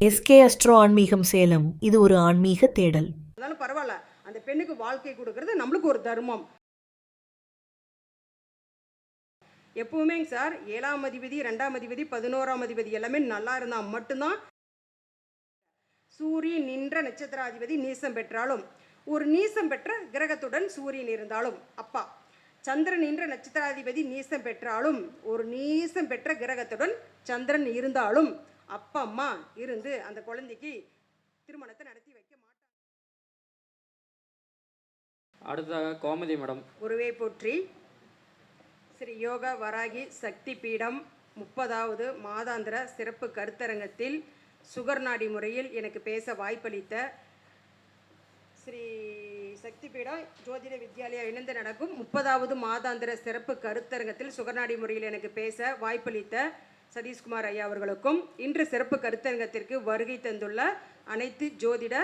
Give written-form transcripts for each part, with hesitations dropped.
SK astro ஆன்மீகம் சேலம். இது ஒரு ஆன்மீக தேடல். அதனால பரவாயில்ல, அந்த பெண்ணுக்கு வாழ்க்கை கொடுக்கறது நம்மளுக்கு ஒரு தர்மம். எப்பவுமேங்க சார் 7ஆம் அதிபதி 2ஆம் அதிபதி 11ஆம் அதிபதி எல்லாமே நல்லா இருந்தால் மட்டும்தான். சூரியன் நின்ற நட்சத்திராதிபதி நீசம் பெற்றாலும், ஒரு நீசம் பெற்ற கிரகத்துடன் சூரியன் இருந்தாலும் அப்பா, சந்திரன் நின்ற நட்சத்திராதிபதி நீசம் பெற்றாலும், ஒரு நீசம் பெற்ற கிரகத்துடன் சந்திரன் இருந்தாலும் அப்பா அம்மா இருந்து அந்த குழந்தைக்கு திருமணத்தை நடத்தி வைக்க மாட்டாங்க. அடுத்ததாக கோமதி மேடம். குருவே போற்றி. ஸ்ரீ யோகா வராகி சக்தி பீடம் 30வது மாதாந்திர சிறப்பு கருத்தரங்கத்தில் சுகர் நாடி முறையில் எனக்கு பேச வாய்ப்பளித்த ஸ்ரீ சக்தி பீடம் ஜோதிட வித்யாலயா இணைந்து நடக்கும் 30வது மாதாந்திர சிறப்பு கருத்தரங்கத்தில் சுகர்நாடி முறையில் எனக்கு பேச வாய்ப்பளித்த சதீஷ்குமார் ஐயா அவர்களுக்கும், இன்று சிறப்பு கருத்தரங்கத்திற்கு வருகை தந்துள்ள அனைத்து ஜோதிட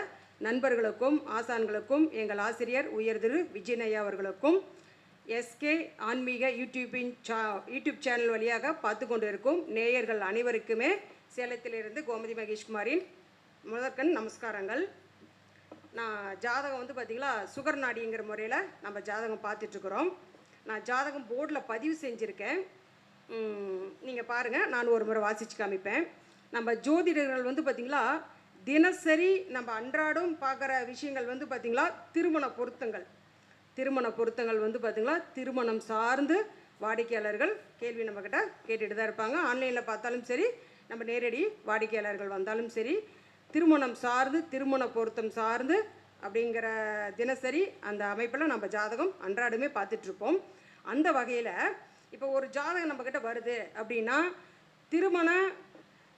நண்பர்களுக்கும் ஆசான்களுக்கும், எங்கள் ஆசிரியர் உயர் திரு விஜயன் ஐயா அவர்களுக்கும், எஸ்கே ஆன்மீக யூடியூப் சேனல் வழியாக பார்த்து கொண்டு இருக்கும் நேயர்கள் அனைவருக்குமே சேலத்திலிருந்து கோமதி மகேஷ்குமாரின் முதற்கண் நமஸ்காரங்கள். நான் ஜாதகம் பார்த்திங்களா சுகர் நாடிங்கிற முறையில் நம்ம ஜாதகம் பார்த்துட்ருக்குறோம். நான் ஜாதகம் போர்டில் பதிவு செஞ்சுருக்கேன், நீங்கள் பாருங்கள். நான் ஒரு முறை வாசித்து காமிப்பேன். நம்ம ஜோதிடர்கள் பார்த்திங்களா தினசரி நம்ம அன்றாடம் பார்க்குற விஷயங்கள் பார்த்திங்களா திருமண பொருத்தங்கள் பார்த்திங்களா திருமணம் சார்ந்து வாடிக்கையாளர்கள் கேள்வி நம்மக்கிட்ட கேட்டுகிட்டு தான் இருப்பாங்க. ஆன்லைனில் பார்த்தாலும் சரி, நம்ம நேரடி வாடிக்கையாளர்கள் வந்தாலும் சரி, திருமணம் சார்ந்து திருமண பொருத்தம் சார்ந்து அப்படிங்கிற தினசரி அந்த அமைப்பில் நம்ம ஜாதகம் அன்றாடமே பார்த்துட்ருப்போம். அந்த வகையில் இப்போ ஒரு ஜாதகம் நம்மக்கிட்ட வருது அப்படின்னா, திருமண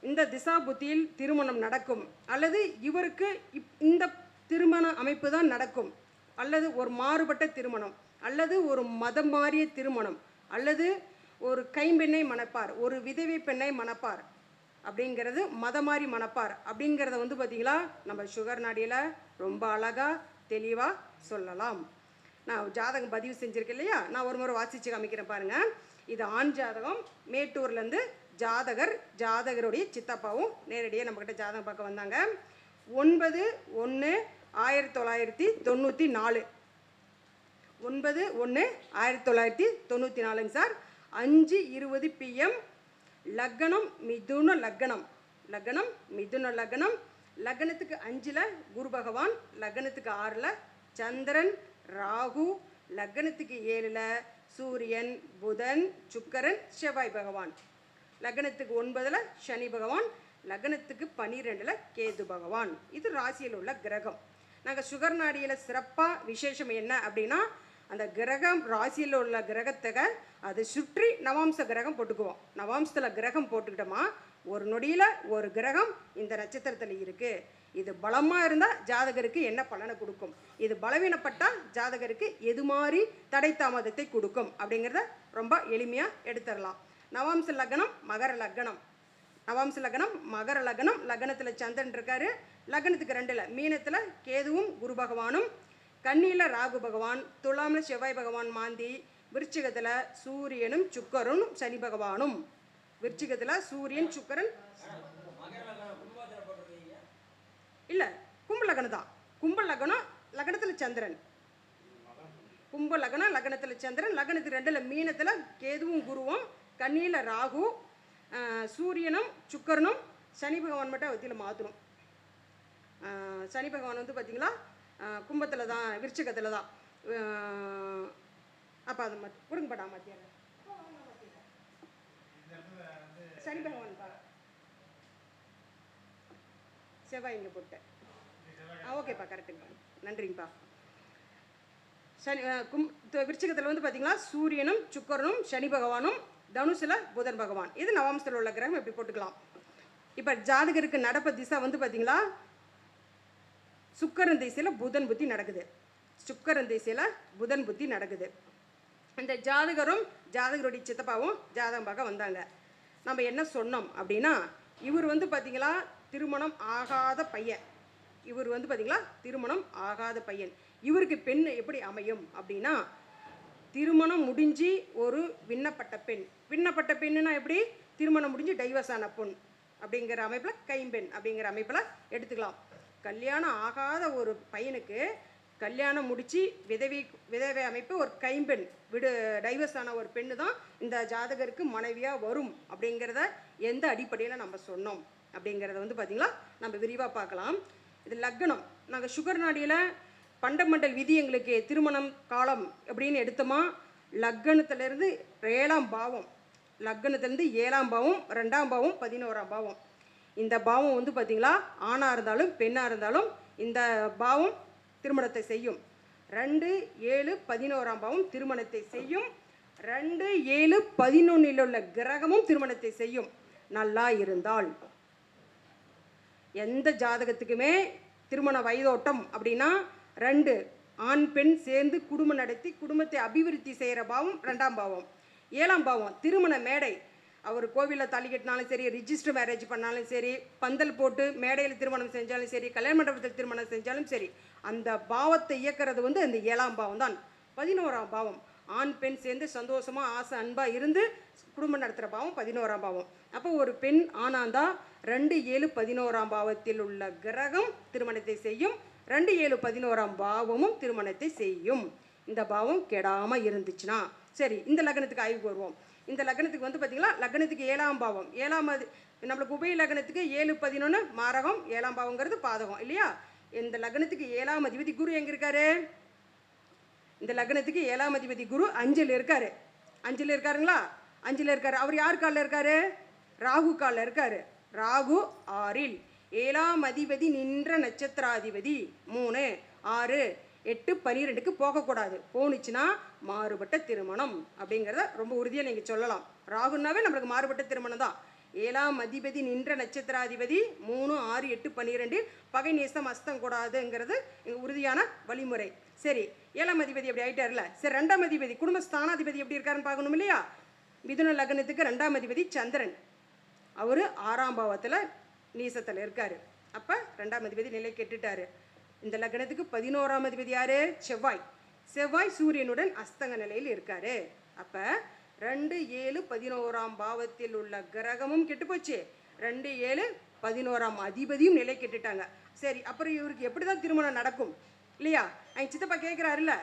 இந்த திசா புத்தியில் திருமணம் நடக்கும், அல்லது இவருக்கு இந்த திருமண அமைப்பு தான் நடக்கும், அல்லது ஒரு மாறுபட்ட திருமணம், அல்லது ஒரு மதம் மாறிய திருமணம், அல்லது ஒரு கைம்பெண்ணை மணப்பார், ஒரு விதவை பெண்ணை மணப்பார் அப்படிங்கிறது மதமாரி மணப்பார் அப்படிங்கிறத பார்த்திங்களா நம்ம சுகர் நாடியில் ரொம்ப அழகாக தெளிவாக சொல்லலாம். நான் ஜாதகம் பதிவு செஞ்சுருக்கேன் இல்லையா, நான் ஒரு முறை வாசித்து காமிக்கிறேன் பாருங்கள். இது ஆண் ஜாதகம். மேட்டூர்லேருந்து ஜாதகருடைய சித்தப்பாவும் நேரடியாக நம்மக்கிட்ட ஜாதகம் பார்க்க வந்தாங்க. 9/1/1994 9/1/1994 சார். 5:20 PM. லக்னம் மிதுன லக்னம், லக்னத்துக்கு 5ல் குரு பகவான், லக்னத்துக்கு 6ல் சந்திரன் ராகு, லக்னத்துக்கு 7ல் சூரியன் புதன் சுக்கரன் செவ்வாய் பகவான், லக்னத்துக்கு 9ல் சனி பகவான், லக்னத்துக்கு 12ல் கேது பகவான். இது ராசியில் உள்ள கிரகம். நாங்கள் சுகர் நாடியில் சிறப்பாக விசேஷம் என்ன அப்படின்னா, அந்த கிரகம் ராசியில் உள்ள கிரகத்தை அதை சுற்றி நவாம்ச கிரகம் போட்டுக்குவோம். நவாம்சத்தில் கிரகம் போட்டுக்கிட்டோமா, ஒரு நொடியில் ஒரு கிரகம் இந்த நட்சத்திரத்தில் இருக்குது, இது பலமாக இருந்தால் ஜாதகருக்கு என்ன பலனை கொடுக்கும், இது பலவீனப்பட்டால் ஜாதகருக்கு எது மாதிரி தடை தாமதத்தை கொடுக்கும் அப்படிங்கிறத ரொம்ப எளிமையாக எடுத்துடலாம். நவாம்ச லக்னம் மகர லக்னம், லக்னத்தில் சந்திரன் இருக்கார், லக்னத்துக்கு 2ல் மீனத்தில் கேதுவும் குரு பகவானும், கன்னியில் ராகு பகவான், துலாமில் செவ்வாய் பகவான் மாந்தி, விருச்சிகத்தில் சூரியனும் சுக்கரனும் சனி பகவானும், விருச்சிகத்தில் சூரியன் சுக்கரன் இல்லை கும்பலக்னம் தான். கும்பலக்னம் லக்னத்தில் சந்திரன், கும்பலக்னம் லக்னத்தில் சந்திரன், லக்னத்துக்கு 2ல் மீனத்தில் கேதுவும் குருவும், கன்னியில் ராகு, சூரியனும் சுக்கரனும், சனி பகவான் மட்டும் அவத்தியில் மாற்றணும். சனி பகவான் பார்த்திங்களா கும்பத்தில் தான், விருச்சிகத்தில் தான். அப்போ அதை கொடுங்க படா மத்தியான சனி பகவான்ப்பா, செவ்வாய் இங்கே போட்டேன். ஓகேப்பா, கரெக்டுங்கப்பா, நன்றிங்கப்பா. சனி விருச்சிகத்தில் பார்த்திங்களா சூரியனும் சுக்கரனும் சனி பகவானும், தனுசில் புதன் பகவான். இது நவாம்சத்தில் உள்ள கிரகம், எப்படி போட்டுக்கலாம். இப்போ ஜாதகருக்கு நடப்பு திசை பார்த்திங்களா சுக்கரன் திசையில் புதன் புத்தி நடக்குது. இந்த ஜாதகரும் ஜாதகருடைய சித்தப்பாவும் ஜாதகம் பார்க்க வந்தாங்க. நம்ம என்ன சொன்னோம் அப்படின்னா, இவர் பார்த்திங்களா திருமணம் ஆகாத பையன், இவருக்கு பெண் எப்படி அமையும் அப்படின்னா, திருமணம் முடிஞ்சு ஒரு விண்ணப்பட்ட பெண்ணுனா எப்படி, திருமணம் முடிஞ்சு டைவர்ஸ் ஆன பொண், அப்படிங்கிற அமைப்பில் கைம்பெண் அப்படிங்கிற அமைப்பில் எடுத்துக்கலாம். கல்யாணம் ஆகாத ஒரு பையனுக்கு கல்யாணம் முடித்து விதவை அமைப்பு ஒரு கைம்பெண் டைவர்ஸ் ஆன ஒரு பெண்ணு தான் இந்த ஜாதகருக்கு மனைவியாக வரும் அப்படிங்கிறத எந்த அடிப்படையில் நம்ம சொன்னோம் அப்படிங்கிறத வந்து பார்த்திங்களா நம்ம விரிவாக பார்க்கலாம். இது லக்னம். நாங்கள் சுகர் நாடியில் பண்டமண்டல் விதி எங்களுக்கு திருமணம் காலம் அப்படின்னு எடுத்தோமா, லக்னத்திலேருந்து 7ஆம் பாவம், லக்னத்திலேருந்து 7ஆம் பாவம், 2ஆம் பாவம், 11ஆம் பாவம். இந்த பாவம் வந்து பார்த்திங்களா ஆணாக இருந்தாலும் பெண்ணாக இருந்தாலும் இந்த பாவம் திருமணத்தை செய்யும். 2, 7, 11ஆம் பாவம் திருமணத்தை செய்யும். 2, 7, 11 உள்ள கிரகமும் திருமணத்தை செய்யும். நல்லா இருந்தால் எந்த ஜாதகத்துக்குமே திருமண வயதோட்டம் அப்படின்னா 2 ஆண் பெண் சேர்ந்து குடும்பம் நடத்தி குடும்பத்தை அபிவிருத்தி செய்கிற பாவம் 2ஆம் பாவம். 7ஆம் பாவம் திருமண மேடை. அவர் கோவிலில் தாலி கட்டினாலும் சரி, ரிஜிஸ்டர் மேரேஜ் பண்ணாலும் சரி, பந்தல் போட்டு மேடையில் திருமணம் செஞ்சாலும் சரி, கல்யாண மண்டபத்தில் திருமணம் செஞ்சாலும் சரி, அந்த பாவத்தை இயக்கிறது வந்து அந்த 7ஆம் பாவம் தான். 11ஆம் பாவம் ஆண் பெண் சேர்ந்து சந்தோஷமாக ஆசை அன்பாக இருந்து குடும்பம் நடத்துகிற பாவம் 11ஆம் பாவம். அப்போ ஒரு பெண் ஆனாந்தா 2, 7, 11ஆம் பாவத்தில் உள்ள கிரகம் திருமணத்தை செய்யும். 2, 7, 11ஆம் பாவமும் திருமணத்தை செய்யும். இந்த பாவம் கெடாமல் இருந்துச்சுன்னா சரி. இந்த லக்னத்துக்கு ஆய்வுக்கு வருவோம். இந்த லக்னத்துக்கு வந்து பார்த்திங்களா லக்னத்துக்கு 7ஆம் பாவம், 7ஆம் நம்மளுக்கு உபய லக்னத்துக்கு 7, 11 மாரகம், 7ஆம் பாவங்கிறது பாதகம் இல்லையா. இந்த லக்னத்துக்கு 7ஆம் அதிபதி குரு எங்கே இருக்காரு? இந்த லக்னத்துக்கு 7ஆம் அதிபதி குரு 5ல் இருக்காரு. 5ல் இருக்காருங்களா? 5ல் இருக்காரு. அவர் யார் காலில் இருக்காரு? ராகு காலில் இருக்காரு. ராகு 6ல். 7ஆம் அதிபதி நின்ற நட்சத்திராதிபதி 3, 6, 8, 12க்கு போகக்கூடாது. போணுச்சுன்னா மாறுபட்ட திருமணம் அப்படிங்கிறத ரொம்ப உறுதியாக நீங்கள் சொல்லலாம். ராகுனாவே நம்மளுக்கு மாறுபட்ட திருமணம் தான். 7ஆம் அதிபதி நின்ற நட்சத்திராதிபதி 3, 6, 8, 12 பகை நேசம் அஸ்தம் கூடாதுங்கிறது எங்கள் உறுதியான வழிமுறை. சரி, 7ஆம் அதிபதி எப்படி ஆகிட்டார்ல. சரி, 2ஆம் அதிபதி குடும்பஸ்தானாதிபதி எப்படி இருக்காருன்னு பார்க்கணும் இல்லையா. மிதுன லக்னத்துக்கு 2ஆம் அதிபதி சந்திரன். அவர் 6ஆம் பாவத்தில் நீசத்தில் இருக்கார். அப்போ 2ஆம் அதிபதி நிலை கெட்டுட்டார். இந்த லக்னத்துக்கு 11ஆம் அதிபதி யார்? செவ்வாய். செவ்வாய் சூரியனுடன் அஸ்தங்க நிலையில் இருக்கார். அப்போ 2, 7, 11ஆம் பாவத்தில் உள்ள கிரகமும் கெட்டு போச்சு. 2, 7, 11ஆம் அதிபதியும் நிலை கெட்டுட்டாங்க. சரி, அப்புறம் இவருக்கு எப்படி தான் திருமணம் நடக்கும் இல்லையா. அவங்க சித்தப்பா கேட்குறாருல்ல,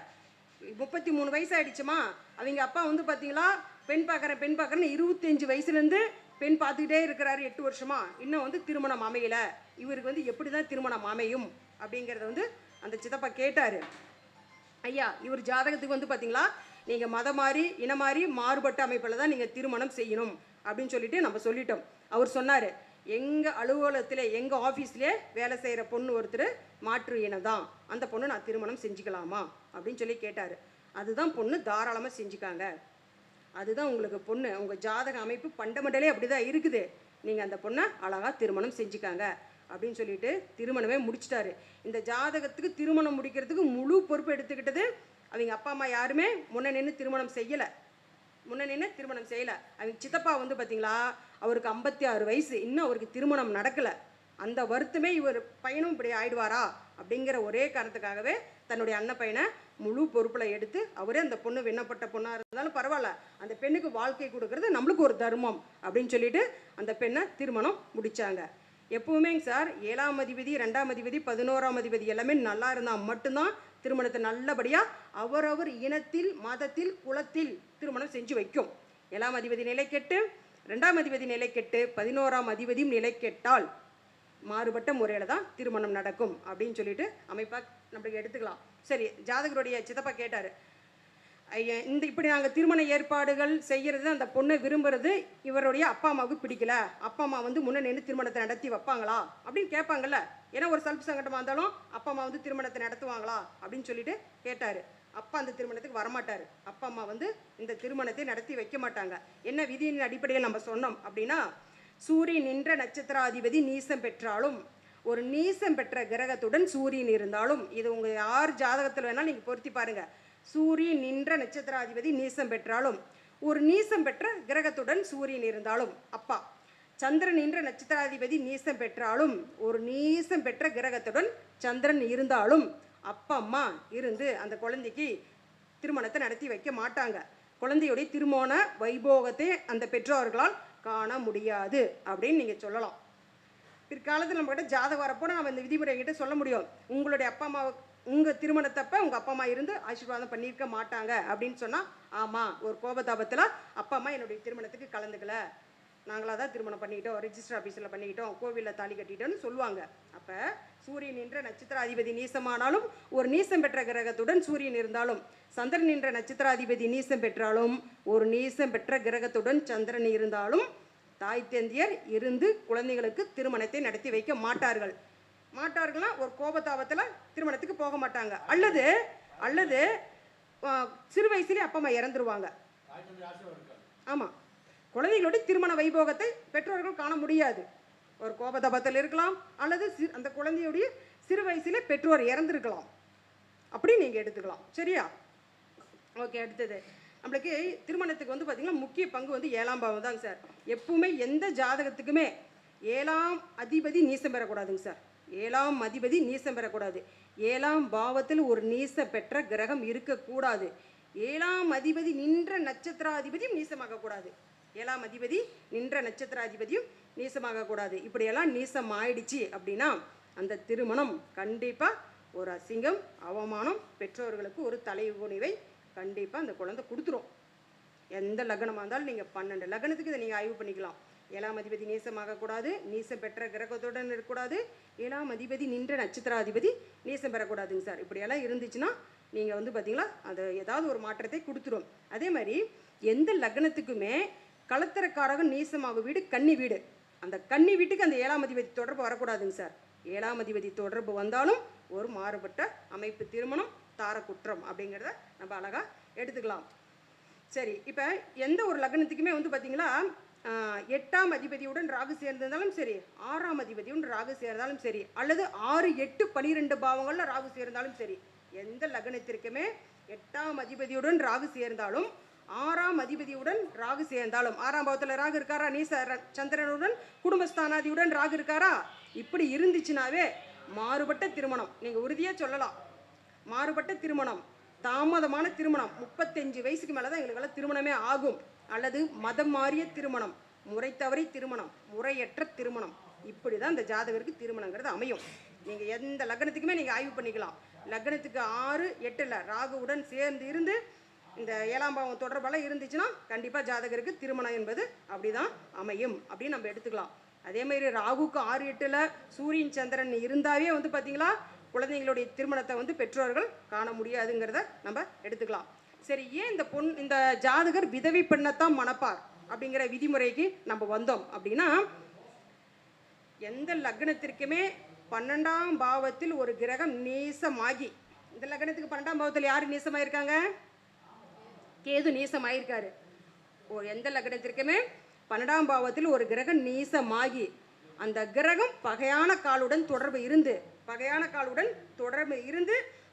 33 வயசு ஆகிடுச்சுமா. அவங்க அப்பா வந்து பார்த்தீங்களா பெண் பார்க்குறேன்னு 25 வயசுலேருந்து பெண் பார்த்துக்கிட்டே இருக்கிறாரு 8 வருஷமா. இன்னும் வந்து திருமணம் அமையலை. இவருக்கு வந்து எப்படி தான் திருமணம் அமையும் அப்படிங்கிறத வந்து அந்த சித்தப்பா கேட்டார். ஐயா, இவர் ஜாதகத்துக்கு வந்து பார்த்தீங்களா நீங்கள் மதம் மாறி இனம் மாறி மாறுபட்ட அமைப்பில் தான் நீங்கள் திருமணம் செய்யணும் அப்படின்னு சொல்லிட்டு நம்ம சொல்லிட்டோம். அவர் சொன்னார், எங்கள் அலுவலகத்தில் எங்கள் ஆஃபீஸ்லேயே வேலை செய்கிற பொண்ணு ஒருத்தர் மாற்று இனம் தான், அந்த பொண்ணு நான் திருமணம் செஞ்சுக்கலாமா அப்படின்னு சொல்லி கேட்டார். அதுதான் பொண்ணு, தாராளமாக செஞ்சுக்காங்க. அதுதான் உங்களுக்கு பொண்ணு. உங்கள் ஜாதக அமைப்பு பண்டமண்டலே அப்படி தான் இருக்குது. நீங்கள் அந்த பொண்ணை அழகாக திருமணம் செஞ்சுக்காங்க அப்படின்னு சொல்லிட்டு திருமணமே முடிச்சிட்டாரு. இந்த ஜாதகத்துக்கு திருமணம் முடிக்கிறதுக்கு முழு பொறுப்பு எடுத்துக்கிட்டது அவங்க அப்பா அம்மா யாருமே முன்ன நின்று திருமணம் செய்யலை. அவங்க சித்தப்பா வந்து பார்த்தீங்களா அவருக்கு 56 வயசு, இன்னும் அவருக்கு திருமணம் நடக்கலை. அந்த வருத்தமே இவர் பையனும் இப்படி ஆயிடுவாரா அப்படிங்கிற ஒரே காரணத்துக்காகவே தன்னுடைய அண்ணன் பையனை முழு பொறுப்பில் எடுத்து அவரே அந்த பொண்ணு விண்ணப்பட்ட பொண்ணாக இருந்தாலும் பரவாயில்ல, அந்த பெண்ணுக்கு வாழ்க்கை கொடுக்கறது நம்மளுக்கு ஒரு தர்மம் அப்படின்னு சொல்லிட்டு அந்த பெண்ணை திருமணம் முடித்தாங்க. எப்போவுமேங்க சார் 7ஆம் அதிபதி 2ஆம் அதிபதி 11ஆம் அதிபதி எல்லாமே நல்லா இருந்தால் மட்டும்தான் திருமணத்தை நல்லபடியாக அவரவர் இனத்தில் மதத்தில் குலத்தில் திருமணம் செஞ்சு வைக்கும். 7ஆம் அதிபதி நிலை கெட்டு 2ஆம் அதிபதி நிலை கெட்டு 11ஆம் அதிபதியும் நிலை கெட்டால் மாறுபட்ட முறையில் தான் திருமணம் நடக்கும் அப்படின்னு சொல்லிட்டு அமைப்பாக நம்மளுக்கு எடுத்துக்கலாம். சரி, ஜாதகருடைய சித்தப்பா கேட்டார், இப்படி நாங்கள் திருமண ஏற்பாடுகள் செய்கிறது அந்த பொண்ணை விரும்புறது இவருடைய அப்பா அம்மாவுக்கு பிடிக்கல, அப்பா அம்மா வந்து முன்னே நின்று திருமணத்தை நடத்தி வைப்பாங்களா அப்படின்னு கேட்பாங்கல்ல. ஏன்னா ஒரு சல்பு சங்கடமாக இருந்தாலும் அப்பா அம்மா வந்து திருமணத்தை நடத்துவாங்களா அப்படின்னு சொல்லிட்டு கேட்டார். அப்பா அந்த திருமணத்துக்கு வரமாட்டார். அப்பா அம்மா வந்து இந்த திருமணத்தை நடத்தி வைக்க மாட்டாங்க. என்ன விதியின் அடிப்படையில் நம்ம சொன்னோம் அப்படின்னா, சூரியன் நின்ற நட்சத்திராதிபதி நீசம் பெற்றாலும், ஒரு நீசம் பெற்ற கிரகத்துடன் சூரியன் இருந்தாலும், இது உங்கள் யார் ஜாதகத்தில் வேணாலும் நீங்கள் பொருத்தி பாருங்கள். சூரியன் நின்ற நட்சத்திராதிபதி நீசம் பெற்றாலும், ஒரு நீசம் பெற்ற கிரகத்துடன் சூரியன் இருந்தாலும் அப்பா, சந்திரன் நின்ற நட்சத்திராதிபதி நீசம் பெற்றாலும், ஒரு நீசம் பெற்ற கிரகத்துடன் சந்திரன் இருந்தாலும் அப்பா அம்மா இருந்து அந்த குழந்தைக்கு திருமணத்தை நடத்தி வைக்க மாட்டாங்க. குழந்தையுடைய திருமண வைபோகத்தை அந்த பெற்றோர்களால் காண முடியாது அப்படின்னு நீங்கள் சொல்லலாம். பிற்காலத்தில் நம்மகிட்ட ஜாதகம் வரப்போ நம்ம இந்த விதிமுறை என்கிட்ட சொல்ல முடியும். உங்களுடைய அப்பா அம்மா உங்கள் திருமணத்தப்ப உங்கள் அப்பா அம்மா இருந்து ஆசீர்வாதம் பண்ணியிருக்க மாட்டாங்க அப்படின்னு சொன்னால், ஆமாம், ஒரு கோபதாபத்தில் அப்பா அம்மா என்னுடைய திருமணத்துக்கு கலந்துக்கல, நாங்களாக தான் திருமணம் பண்ணிக்கிட்டோம், ரிஜிஸ்டர் ஆஃபீஸில் பண்ணிக்கிட்டோம், கோவிலில் தாலி கட்டிட்டோன்னு சொல்லுவாங்க. அப்போ சூரியன் என்ற நட்சத்திராதிபதி நீசமானாலும், ஒரு நீசம் பெற்ற கிரகத்துடன் சூரியன் இருந்தாலும், சந்திரன் என்ற நட்சத்திராதிபதி நீசம் பெற்றாலும், ஒரு நீசம் பெற்ற கிரகத்துடன் சந்திரன் இருந்தாலும் தாய் தந்தையர் இருந்து குழந்தைகளுக்கு திருமணத்தை நடத்தி வைக்க மாட்டார்கள்னா ஒரு கோபதாபத்தில் திருமணத்துக்கு போக மாட்டாங்க. அல்லது சிறு வயசுலேயே அப்பா அம்மா இறந்துருவாங்க. ஆமாம், குழந்தைகளுடைய திருமண வைபோகத்தை பெற்றோர்கள் காண முடியாது. ஒரு கோபதாபத்தில் இருக்கலாம், அல்லது அந்த குழந்தையுடைய சிறு வயசுல பெற்றோர் இறந்துருக்கலாம். அப்படி நீங்கள் எடுத்துக்கலாம். சரியா? ஓகே. அடுத்தது நம்மளுக்கு திருமணத்துக்கு வந்து பார்த்திங்கன்னா முக்கிய பங்கு வந்து 7ஆம் பாவம் தாங்க சார். எப்பவுமே எந்த ஜாதகத்துக்குமே 7ஆம் அதிபதி நீசம் பெறக்கூடாதுங்க சார். 7ஆம் அதிபதி நீசம் பெறக்கூடாது. 7ஆம் பாவத்தில் ஒரு நீசம் பெற்ற கிரகம் இருக்கக்கூடாது. 7ஆம் அதிபதி நின்ற நட்சத்திராதிபதியும் நீசமாகக்கூடாது. 7ஆம் அதிபதி நின்ற நட்சத்திராதிபதியும் நீசமாகக்கூடாது. இப்படியெல்லாம் நீசம் ஆயிடுச்சு அப்படின்னா அந்த திருமணம் கண்டிப்பாக ஒரு அசிங்கம், அவமானம், பெற்றோர்களுக்கு ஒரு தலைகுனிவை கண்டிப்பாக அந்த குழந்தை கொடுத்துரும். எந்த லக்னமாக இருந்தாலும் நீங்கள் 12 லக்னத்துக்கு இதை நீங்கள் ஆய்வு பண்ணிக்கலாம். 7ஆம் அதிபதி நீசமாகக்கூடாது, நீசம் பெற்ற கிரகத்துடன் இருக்கக்கூடாது, 7ஆம் அதிபதி நின்ற நட்சத்திராதிபதி நீசம் பெறக்கூடாதுங்க சார். இப்படியெல்லாம் இருந்துச்சுன்னா நீங்கள் வந்து பார்த்திங்களா அது ஏதாவது ஒரு மாற்றத்தை கொடுத்துரும். அதே மாதிரி எந்த லக்னத்துக்குமே கலத்திரக்காரகம் நீசமாக வீடு கன்னி வீடு, அந்த கன்னி வீட்டுக்கு அந்த 7ஆம் அதிபதி தொடர்பு வரக்கூடாதுங்க சார். 7ஆம் அதிபதி தொடர்பு வந்தாலும் ஒரு மாறுபட்ட அமைப்பு திருமணம் தாரக்குற்றம் அப்படிங்கிறத நம்ம அழகாக எடுத்துக்கலாம். சரி, இப்போ எந்த ஒரு லக்னத்துக்குமே வந்து பார்த்திங்களா 8ஆம் அதிபதியுடன் ராகு சேர்ந்திருந்தாலும் சரி, 6ஆம் அதிபதியுடன் ராகு சேர்ந்தாலும் சரி, அல்லது 6, 8, 12 பாவங்களில் ராகு சேர்ந்தாலும் சரி, எந்த லக்னத்திற்குமே 8ஆம் அதிபதியுடன் ராகு சேர்ந்தாலும் 6ஆம் அதிபதியுடன் ராகு சேர்ந்தாலும், 6ஆம் பாவத்தில் ராகு இருக்காரா, நீச சந்திரனுடன் குடும்பஸ்தானாதியுடன் ராகு இருக்காரா, இப்படி இருந்துச்சுனாவே மாறுபட்ட திருமணம் நீங்கள் உறுதியாக சொல்லலாம். மாறுபட்ட திருமணம், தாமதமான திருமணம், 35 வயசுக்கு மேலே தான் எங்களுக்கெல்லாம் திருமணமே ஆகும். அல்லது மதம் மாறிய திருமணம், முறை தவறி திருமணம், முறையற்ற திருமணம், இப்படி தான் இந்த ஜாதகருக்கு திருமணங்கிறது அமையும். நீங்கள் எந்த லக்னத்துக்குமே நீங்கள் ஆய்வு பண்ணிக்கலாம். லக்னத்துக்கு 6, 8 ராகுவுடன் சேர்ந்து இருந்து இந்த 7ஆம் பாவம் தொடர்பெல்லாம் இருந்துச்சுன்னா கண்டிப்பாக ஜாதகருக்கு திருமணம் என்பது அப்படி தான் அமையும் அப்படின்னு நம்ம எடுத்துக்கலாம். அதேமாதிரி ராகுக்கு 6, 8 சூரியன் சந்திரன் இருந்தாவே வந்து பார்த்திங்களா குழந்தைங்களுடைய திருமணத்தை வந்து பெற்றோர்கள் காண முடியாதுங்கிறத நம்ம எடுத்துக்கலாம். சரி, ஏன் இந்த ஜாதகர் விதவை பெண்ணத்தான் மணப்பார் அப்படிங்கிற விதிமுறைக்கு நம்ம வந்தோம் அப்படின்னா, எந்த லக்னத்திற்குமே 12ஆம் பாவத்தில் ஒரு கிரகம் நீசமாகி, இந்த லக்னத்துக்கு 12ஆம் பாவத்தில் யார் நீசமாயிருக்காங்க? கேது நீசமாயிருக்காரு. எந்த லக்னத்திற்குமே 12ஆம் பாவத்தில் ஒரு கிரகம் நீசமாகி, அந்த கிரகம் பகையான காலுடன் தொடர்பு இருந்து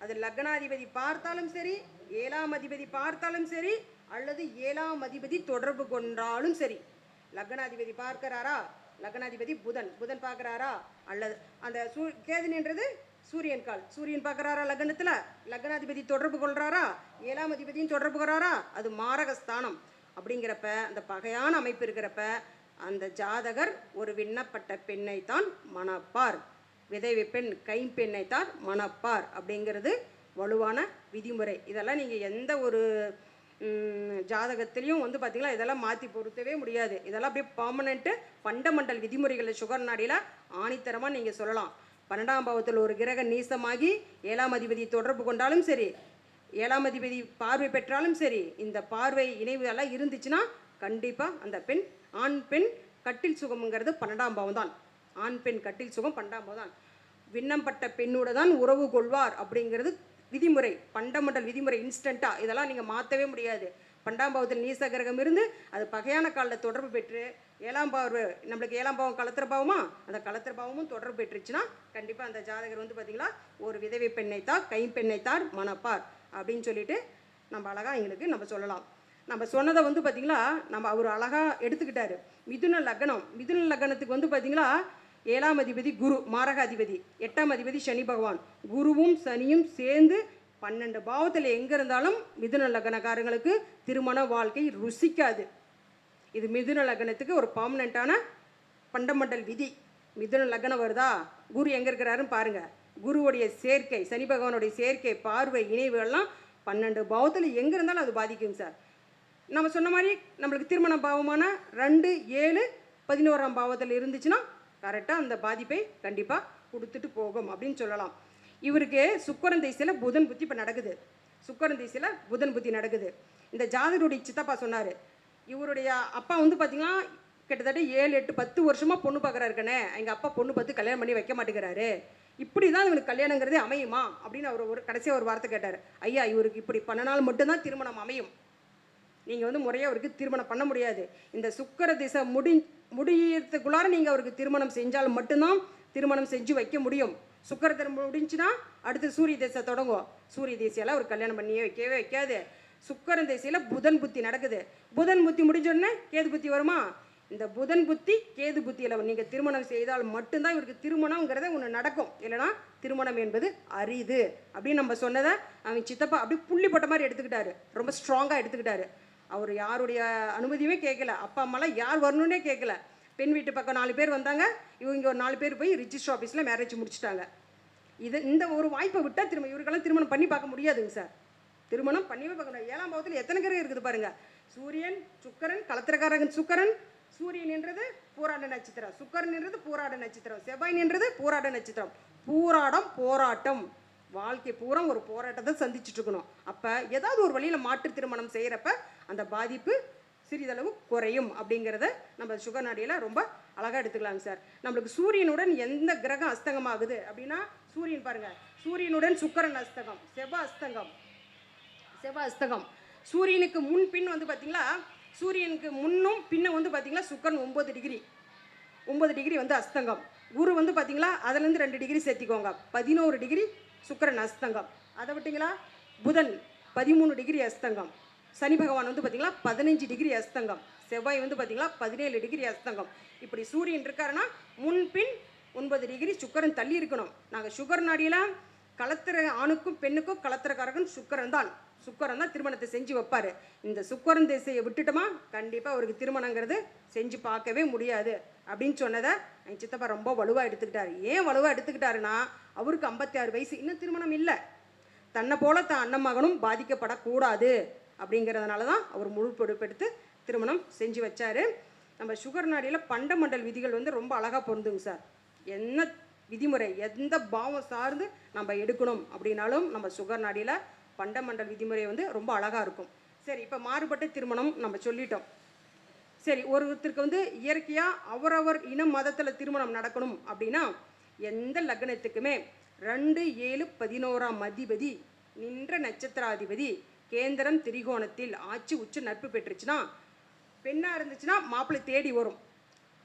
அது லக்னாதிபதி பார்த்தாலும் சரி, 7ஆம் அதிபதி பார்த்தாலும் சரி, அல்லது 7ஆம் அதிபதி தொடர்பு கொண்டாலும் சரி. லக்னாதிபதி பார்க்கிறாரா, லக்னாதிபதி புதன் பார்க்குறாரா, அல்லது அந்த கேதுன்றது சூரியன் கால், சூரியன் பார்க்குறாரா லக்னத்தில், லக்னாதிபதி தொடர்பு கொள்கிறாரா, 7ஆம் அதிபதியும் தொடர்பு கொள்கிறாரா, அது மாரகஸ்தானம். அப்படிங்கிறப்ப அந்த பகையான அமைப்பு இருக்கிறப்ப அந்த ஜாதகர் ஒரு விண்ணப்பட்ட பெண்ணைத்தான் மணப்பார். விதவை பெண் கைம்பெண்ணைத்தான் மணப்பார் அப்படிங்கிறது வலுவான விதிமுறை. இதெல்லாம் நீங்கள் எந்த ஒரு ஜாதகத்திலையும் வந்து பார்த்திங்களா இதெல்லாம் மாற்றி பொருத்தவே முடியாது. இதெல்லாம் அப்படியே பர்மனெண்ட்டு ஃபண்டமெண்டல் விதிமுறைகளில் சுகர் நாடியில் ஆணித்தரமாக நீங்கள் சொல்லலாம். 12ஆம் பாவத்தில் ஒரு கிரக நீசமாகி 7ஆம் அதிபதி தொடர்பு கொண்டாலும் சரி, 7ஆம் அதிபதி பார்வை பெற்றாலும் சரி, இந்த பார்வை இணைவு எல்லாம் இருந்துச்சுன்னா கண்டிப்பாக அந்த பெண் ஆண் பெண் கட்டில் சுகம்ங்கிறது 12ஆம் பாவம் தான். ஆண் பெண் கட்டில் சுகம் 12ஆம் பாவம் தான். விண்ணப்பட்ட பெண்ணோட தான் உறவு கொள்வார் அப்படிங்கிறது விதிமுறை, ஃபண்டமெண்டல் விதிமுறை, இன்ஸ்டண்ட்டாக. இதெல்லாம் நீங்கள் மாற்றவே முடியாது. 12ஆம் பாவத்தில் நீச கிரகம் இருந்து அது பகையான காலில் தொடர்பு பெற்று 7ஆம் பார்வை, நம்மளுக்கு 7ஆம் பாவம் கலத்திர பாவமா, அந்த கலத்திர பாவமும் தொடர்பு பெற்றுச்சுன்னா கண்டிப்பாக அந்த ஜாதகர் வந்து பார்த்திங்களா ஒரு விதவை பெண்ணைத்தார் கைம்பெண்ணைத்தார் மணப்பார் அப்படின்னு சொல்லிட்டு நம்ம அழகாக எங்களுக்கு நம்ம சொல்லலாம். நம்ம சொன்னதை வந்து பார்த்திங்களா நம்ம அவர் அழகாக எடுத்துக்கிட்டாரு. மிதுன லக்னத்துக்கு வந்து பார்த்திங்களா 7ஆம் அதிபதி குரு மாரகாதிபதி, 8ஆம் அதிபதி சனி பகவான், குருவும் சனியும் சேர்ந்து 12 பாவத்தில் எங்கே இருந்தாலும் மிதுன லக்னக்காரங்களுக்கு திருமண வாழ்க்கை ருசிக்காது. இது மிதுன லக்னத்துக்கு ஒரு பர்மனெண்ட்டான ஃபண்டமெண்டல் விதி. மிதுன லக்னம் வருதா, குரு எங்கே இருக்கிறாருன்னு பாருங்கள். குருவுடைய சேர்க்கை, சனி பகவானுடைய சேர்க்கை, பார்வை, இணைவுகள்லாம் 12 பாவத்தில் எங்கே இருந்தாலும் அது பாதிக்குங்க சார். நம்ம சொன்ன மாதிரி நம்மளுக்கு திருமண பாவமான 2, 7, 11ஆம் பாவத்தில் இருந்துச்சுன்னா கரெக்டாக அந்த பாதிப்பை கண்டிப்பாக கொடுத்துட்டு போகும் அப்படின்னு சொல்லலாம். இவருக்கு சுக்கிரன் திசையில் புதன் புத்தி இப்போ நடக்குது. சுக்கிரன் திசையில் புதன் புத்தி நடக்குது. இந்த ஜாதகருடைய சித்தப்பா சொன்னார், இவருடைய அப்பா வந்து பார்த்திங்கன்னா கிட்டத்தட்ட 7, 8, 10 வருஷமாக பொண்ணு பார்க்குறாருக்கண்ணே, எங்கள் அப்பா பொண்ணு பார்த்து கல்யாணம் பண்ணி வைக்க மாட்டேங்கிறாரு, இப்படி தான் இவனுக்கு கல்யாணங்கிறதே அமையுமா அப்படின்னு அவர் ஒரு கடைசியாக ஒரு வார்த்தை கேட்டார். ஐயா, இவருக்கு இப்படி பண்ணினால் மட்டும்தான் திருமணம் அமையும், நீங்கள் வந்து முறையாக அவருக்கு திருமணம் பண்ண முடியாது. இந்த சுக்கிர திசை முடியறதுக்குள்ளார நீங்கள் அவருக்கு திருமணம் செஞ்சால் மட்டும்தான் திருமணம் செஞ்சு வைக்க முடியும். சுக்கிர திசை முடிஞ்சுன்னா அடுத்து சூரிய திசை தொடங்கும். சூரிய திசையெல்லாம் அவர் கல்யாணம் பண்ணியே வைக்கவே வைக்காது. சுக்கிரன் திசையில் புதன் புத்தி நடக்குது. புதன் புத்தி முடிஞ்சோடனே கேது புத்தி வருமா? இந்த புதன் புத்தி கேது புத்தியில் நீங்கள் திருமணம் செய்தால் மட்டும்தான் இவருக்கு திருமணங்கிறத ஒன்று நடக்கும், இல்லைனா திருமணம் என்பது அரிது அப்படின்னு நம்ம சொன்னதை அவங்க சித்தப்பா அப்படி புள்ளி போட்ட மாதிரி எடுத்துக்கிட்டாரு. ரொம்ப ஸ்ட்ராங்காக எடுத்துக்கிட்டாரு. அவர் யாருடைய அனுமதியுமே கேட்கல, அப்பா அம்மாலாம் யார் வரணுன்னே கேட்கல. பெண் வீட்டு பக்கம் 4 பேர் வந்தாங்க, இவங்க ஒரு 4 பேர் போய் ரிஜிஸ்டர் ஆஃபீஸில் மேரேஜ் முடிச்சுட்டாங்க. இந்த ஒரு வாய்ப்பை விட்டால் இவருக்கெல்லாம் திருமணம் பண்ணி பார்க்க முடியாதுங்க சார். திருமணம் பண்ணியே பார்க்கணும். 7ஆம் பாவத்தில் எத்தனை கிரகம் இருக்குது பாருங்கள். சூரியன், சுக்கிரன், கலத்திரக்காரகன் சுக்கிரன். சூரியன் என்றது பூராட நட்சத்திரம், சுக்கிரன் என்றது பூராட நட்சத்திரம், செவ்வாய் என்றது பூராட நட்சத்திரம். பூராடம் போராட்டம், வாழ்க்கை பூரா ஒரு போராட்டத்தை சந்திச்சுட்டு இருக்கணும். அப்போ ஏதாவது ஒரு வழியில் மாற்று திருமணம் செய்கிறப்ப அந்த பாதிப்பு சிறிதளவு குறையும் அப்படிங்கிறத நம்ம சுகர் நாடியில் ரொம்ப அழகாக எடுத்துக்கலாங்க சார். நம்மளுக்கு சூரியனுடன் எந்த கிரகம் அஸ்தங்கமாகுது அப்படின்னா, சூரியன் பாருங்கள், சூரியனுடன் சுக்கிரன் அஸ்தகம், செவ்வாய் அஸ்தங்கம், செவ்வாய் அஸ்தகம். சூரியனுக்கு முன் பின் வந்து பார்த்திங்களா, சூரியனுக்கு முன்னும் பின்னும் வந்து பார்த்திங்களா சுக்கிரன் 9 டிகிரி வந்து அஸ்தங்கம். குரு வந்து பார்த்திங்களா அதுலேருந்து 2 டிகிரி சேர்த்திக்கோங்க, 11 டிகிரி சுக்கிரன் அஸ்தங்கம். அதை விட்டிங்களா புதன் 13 டிகிரி அஸ்தங்கம். சனி பகவான் வந்து பார்த்திங்களா 15 டிகிரி அஸ்தங்கம். செவ்வாய் வந்து பார்த்திங்களா 17 டிகிரி அஸ்தங்கம். இப்படி சூரியன் இருக்காருன்னா முன்பின் 9 டிகிரி சுக்கிரன் தள்ளி இருக்கணும். நாங்கள் சுகர் நாடியில் கலத்திர ஆணுக்கும் பெண்ணுக்கும் கலத்திரக்காரகன் சுக்கிரன் தான் திருமணத்தை செஞ்சு வைப்பார். இந்த சுக்கிரன் திசையை விட்டுட்டோமா கண்டிப்பாக அவருக்கு திருமணங்கிறது செஞ்சு பார்க்கவே முடியாது அப்படின்னு சொன்னதை என் சித்தப்பா ரொம்ப வலுவாக எடுத்துக்கிட்டாரு. ஏன் வலுவாக எடுத்துக்கிட்டாருன்னா, அவருக்கு 56 வயசு, இன்னும் திருமணம் இல்லை. தன்னை போல தான் அண்ணன் மகனும் பாதிக்கப்படக்கூடாது அப்படிங்கிறதுனால தான் அவர் முழு பொறுப்பெடுத்து திருமணம் செஞ்சு வச்சார். நம்ம சுகர் நாடியில் பண்டமண்டல் விதிகள் வந்து ரொம்ப அழகாக பொருந்துங்க சார். என்ன விதிமுறை எந்த பாவம் சார்ந்து நம்ம எடுக்கணும் அப்படின்னாலும் நம்ம சுகர் நாடியில் பண்டமண்டல் விதிமுறை வந்து ரொம்ப அழகாக இருக்கும். சரி, இப்போ மாறுபட்ட திருமணம் நம்ம சொல்லிட்டோம். சரி, ஒருத்தருக்கு வந்து இயற்கையாக அவரவர் இன மதத்தில் திருமணம் நடக்கணும் அப்படின்னா எந்த லக்னத்துக்குமே 2, 7, 11ஆம் அதிபதி நின்ற நட்சத்திராதிபதி கேந்திரம் திரிகோணத்தில் ஆட்சி உச்ச நட்பு பெற்றுச்சுன்னா, பெண்ணாக இருந்துச்சுன்னா மாப்பிள்ளை தேடி வரும்,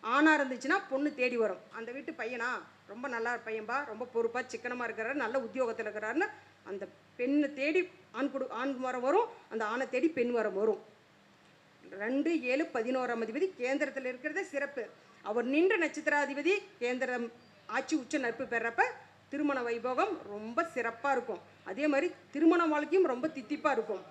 ஆணாக இருந்துச்சுன்னா பொண்ணு தேடி வரும். அந்த வீட்டு பையனா ரொம்ப நல்லா பையன்பா, ரொம்ப பொறுப்பாக சிக்கனமாக இருக்கிறாரு, நல்ல உத்தியோகத்தில் இருக்கிறாருன்னு அந்த பெண்ணை தேடி ஆண் வரம் வரும், அந்த ஆணை தேடி பெண் வரம் வரும். 2, 7, 11ஆம் அதிபதி கேந்திரத்தில் இருக்கிறதே சிறப்பு. அவர் நின்ற நட்சத்திராதிபதி கேந்திரம் ஆட்சி உச்ச நட்பு பெறப்ப திருமண வைபோகம் ரொம்ப சிறப்பாக இருக்கும். அதே மாதிரி திருமண வாழ்க்கையும் ரொம்ப தித்திப்பாக இருக்கும்.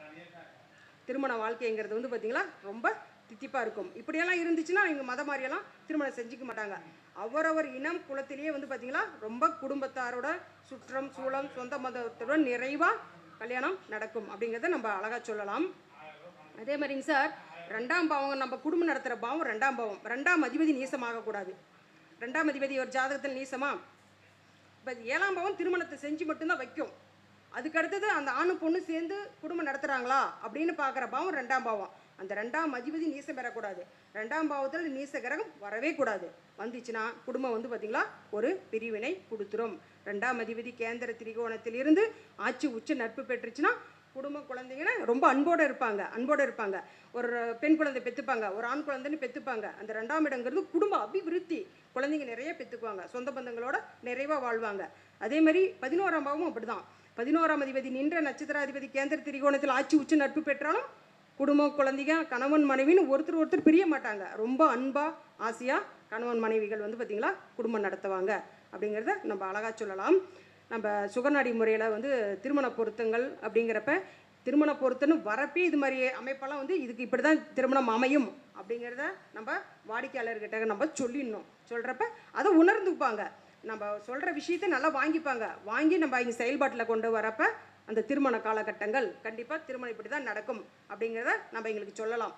திருமண வாழ்க்கைங்கிறது வந்து பார்த்திங்களா ரொம்ப தித்திப்பாக இருக்கும். இப்படியெல்லாம் இருந்துச்சுன்னா எங்கள் மத மாதிரியெல்லாம் திருமணம் செஞ்சுக்க மாட்டாங்க. அவரவர் இனம் குலத்திலேயே வந்து பார்த்திங்களா ரொம்ப குடும்பத்தாரோட சுற்றம் சூழம் சொந்த மதத்தோட நிறைவாக கல்யாணம் நடக்கும் அப்படிங்கிறத நம்ம அழகாக சொல்லலாம். அதே மாதிரிங்க சார், 2ஆம் பாவம் நம்ம குடும்பம் நடத்துகிற பாவம் 2ஆம் பாவம். 2ஆம் அதிபதி நீசமாகக்கூடாது. 2ஆம் அதிபதி ஒரு ஜாதகத்தில் நீசமா, இப்போ 7ஆம் பாவம் திருமணத்தை செஞ்சு மட்டும்தான் வைக்கும். அதுக்கடுத்தது அந்த ஆணு பொண்ணு சேர்ந்து குடும்பம் நடத்துகிறாங்களா அப்படின்னு பார்க்குற பாவம் 2ஆம் பாவம். அந்த 2ஆம் அதிபதி நீசம் பெறக்கூடாது. 2ஆம் பாவத்தில் நீச கிரகம் வரவே கூடாது. வந்துச்சுன்னா குடும்பம் வந்து பார்த்திங்களா ஒரு பிரிவினை கொடுத்துரும். 2ஆம் அதிபதி கேந்திர திரிகோணத்தில் இருந்து ஆட்சி உச்ச நட்பு பெற்றுச்சுன்னா குடும்ப குழந்தைங்கன்னா ரொம்ப அன்போடு இருப்பாங்க. ஒரு பெண் குழந்தை பெற்றுப்பாங்க, ஒரு ஆண் குழந்தைன்னு பெற்றுப்பாங்க. அந்த 2ஆம் இடங்கிறது குடும்ப அபிவிருத்தி, குழந்தைங்க நிறைய பெற்றுக்குவாங்க, சொந்த பந்தங்களோட நிறைவாக வாழ்வாங்க. அதே மாதிரி 11ஆம் பாவமும் அப்படி தான். 11ஆம் அதிபதி நின்ற நட்சத்திராதிபதி கேந்திர திரிகோணத்தில் ஆட்சி உச்ச நட்பு பெற்றாலும் குடும்பம் குழந்தைங்க கணவன் மனைவின்னு ஒருத்தர் பிரிய மாட்டாங்க. ரொம்ப அன்பாக ஆசையாக கணவன் மனைவிகள் வந்து பார்த்திங்களா குடும்பம் நடத்துவாங்க அப்படிங்கிறத நம்ம அழகாக சொல்லலாம். நம்ம சுகநாடி முறையில் வந்து திருமண பொருத்தங்கள் அப்படிங்கிறப்ப திருமண பொருத்தன்னு வரப்பே இது மாதிரி அமைப்பெல்லாம் வந்து இதுக்கு இப்படி தான் திருமணம் அமையும் அப்படிங்கிறத நம்ம வாடிக்கையாளர்கிட்ட நம்ம சொல்லிடணும். சொல்கிறப்ப அதை உணர்ந்துப்பாங்க. நம்ம சொல்கிற விஷயத்தை நல்லா வாங்கிப்பாங்க. வாங்கி நம்ம இங்கே செயல்பாட்டில் கொண்டு வரப்போ அந்த திருமண காலகட்டங்கள் கண்டிப்பாக திருமணம் இப்படி தான் நடக்கும் அப்படிங்கிறத நம்ம எங்களுக்கு சொல்லலாம்.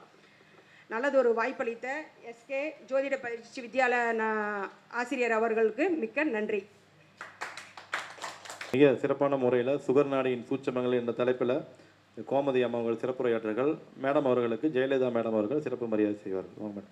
நல்லது ஒரு வாய்ப்பளித்த எஸ்கே ஜோதிட பயிற்சி வித்யாலய ஆசிரியர் அவர்களுக்கு மிக்க நன்றி. மிக சிறப்பான முறையில் சுகர் நாடியின் சூட்சமங்கள் என்ற தலைப்பில் கோமதி அம்மா அவர்கள் சிறப்புரையாற்றர்கள். மேடம் அவர்களுக்கு ஜெயலலிதா மேடம் அவர்கள் சிறப்பு மரியாதை செய்வார்கள்.